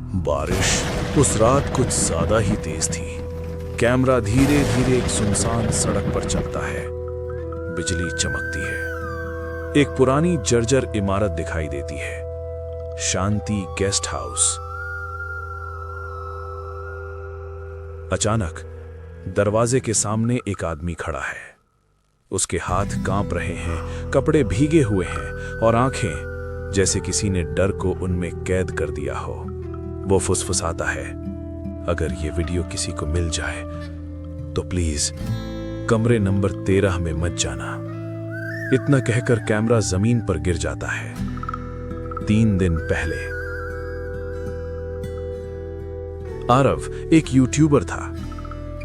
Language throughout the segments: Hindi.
बारिश उस रात कुछ ज्यादा ही तेज थी। कैमरा धीरे धीरे एक सुनसान सड़क पर चलता है। बिजली चमकती है। एक पुरानी जर्जर इमारत दिखाई देती है, शांति गेस्ट हाउस। अचानक दरवाजे के सामने एक आदमी खड़ा है। उसके हाथ कांप रहे हैं, कपड़े भीगे हुए हैं और आंखें जैसे किसी ने डर को उनमें कैद कर दिया हो। वो फुसफुसाता है, अगर ये वीडियो किसी को मिल जाए तो प्लीज कमरे नंबर 13 में मत जाना। इतना कहकर कैमरा जमीन पर गिर जाता है। 3 दिन पहले आरव एक यूट्यूबर था।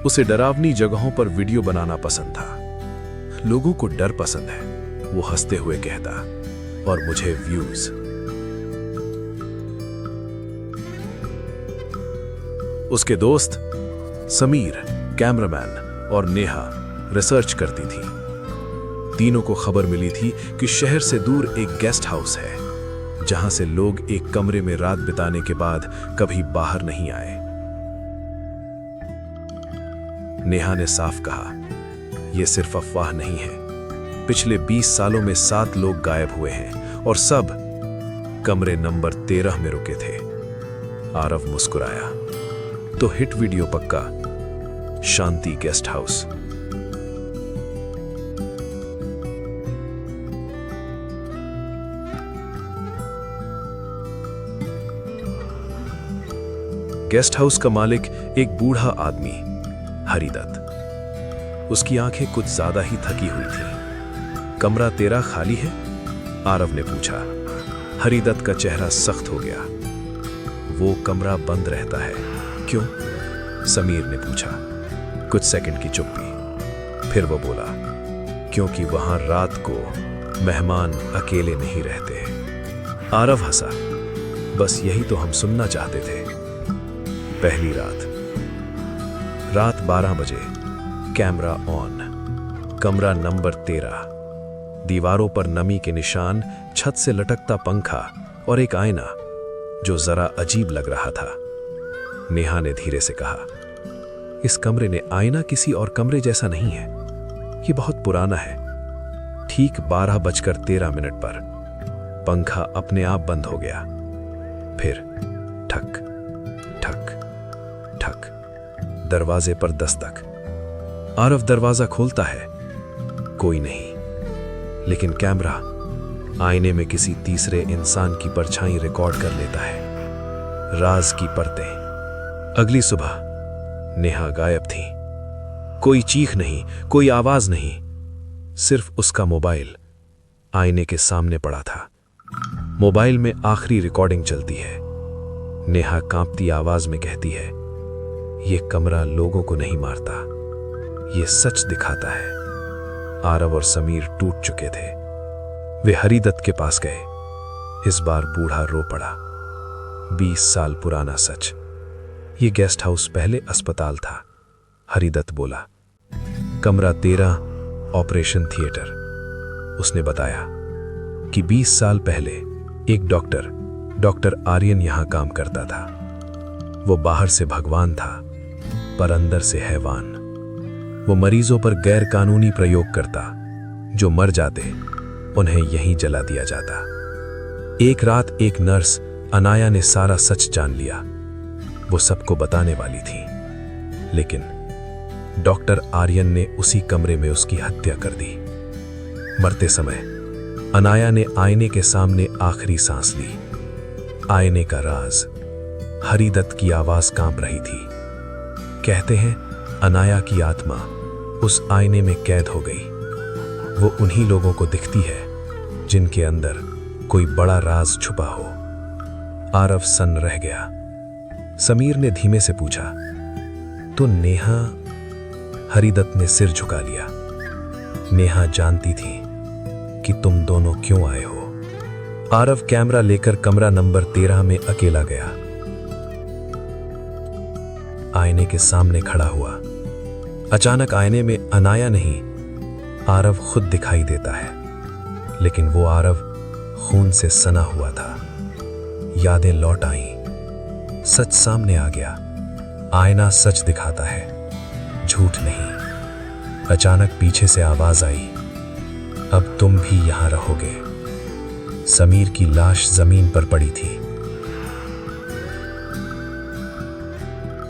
उसे डरावनी जगहों पर वीडियो बनाना पसंद था। लोगों को डर पसंद है, वो हंसते हुए कहता, और मुझे व्यूज। उसके दोस्त समीर कैमरामैन और नेहा रिसर्च करती थी। तीनों को खबर मिली थी कि शहर से दूर एक गेस्ट हाउस है, जहां से लोग एक कमरे में रात बिताने के बाद कभी बाहर नहीं आए। नेहा ने साफ कहा, यह सिर्फ अफवाह नहीं है। पिछले 20 सालों में 7 लोग गायब हुए हैं और सब कमरे नंबर 13 में रुके थे। आरव मुस्कुराया, तो हिट वीडियो पक्का, शांति गेस्ट हाउस। गेस्ट हाउस का मालिक एक बूढ़ा आदमी, हरिदत्त। उसकी आंखें कुछ ज्यादा ही थकी हुई थी। कमरा 13 खाली है? आरव ने पूछा। हरिदत्त का चेहरा सख्त हो गया। वो कमरा बंद रहता है। क्यों? समीर ने पूछा। कुछ सेकंड की चुप्पी, फिर वो बोला, क्योंकि वहां रात को मेहमान अकेले नहीं रहते। आरव हंसा, बस यही तो हम सुनना चाहते थे। पहली रात 12 बजे, कैमरा ऑन, कमरा नंबर 13। दीवारों पर नमी के निशान, छत से लटकता पंखा और एक आईना जो जरा अजीब लग रहा था। नेहा ने धीरे से कहा, इस कमरे ने आईना किसी और कमरे जैसा नहीं है। ये बहुत पुराना है। ठीक 12:13 पर पंखा अपने आप बंद हो गया। फिर ठक ठक ठक, दरवाजे पर दस्तक। आरव दरवाजा खोलता है, कोई नहीं, लेकिन कैमरा आईने में किसी तीसरे इंसान की परछाई रिकॉर्ड कर लेता है। राज की परतें। अगली सुबह नेहा गायब थी। कोई चीख नहीं, कोई आवाज नहीं, सिर्फ उसका मोबाइल आईने के सामने पड़ा था। मोबाइल में आखिरी रिकॉर्डिंग चलती है। नेहा कांपती आवाज में कहती है, यह कमरा लोगों को नहीं मारता, यह सच दिखाता है। आरव और समीर टूट चुके थे। वे हरिदत्त के पास गए। इस बार बूढ़ा रो पड़ा। 20 साल पुराना सच। यह गेस्ट हाउस पहले अस्पताल था। हरिदत्त बोला। कमरा 13 ऑपरेशन थिएटर। उसने बताया कि 20 साल पहले एक डॉक्टर आर्यन यहां काम करता था। वो बाहर से भगवान था, पर अंदर से हैवान। वो मरीजों पर गैर कानूनी प्रयोग करता। जो मर जाते उन्हें यहीं जला दिया जाता। एक रात एक नर्स अनाया ने सारा सच जान लिया। वो सबको बताने वाली थी, लेकिन डॉक्टर आर्यन ने उसी कमरे में उसकी हत्या कर दी। मरते समय अनाया ने आईने के सामने आखिरी सांस ली। आईने का राज। हरिदत्त की आवाज कांप रही थी। कहते हैं अनाया की आत्मा उस आईने में कैद हो गई। वो उन्हीं लोगों को दिखती है जिनके अंदर कोई बड़ा राज छुपा हो। आरव सन्न रह गया। समीर ने धीमे से पूछा, तो नेहा? हरिदत्त ने सिर झुका लिया। नेहा जानती थी कि तुम दोनों क्यों आए हो। आरव कैमरा लेकर कमरा नंबर 13 में अकेला गया। आईने के सामने खड़ा हुआ। अचानक आईने में अनाया नहीं, आरव खुद दिखाई देता है। लेकिन वो आरव खून से सना हुआ था। यादें लौट आईं। सच सामने आ गया। आईना सच दिखाता है, झूठ नहीं। अचानक पीछे से आवाज आई, अब तुम भी यहां रहोगे। समीर की लाश जमीन पर पड़ी थी।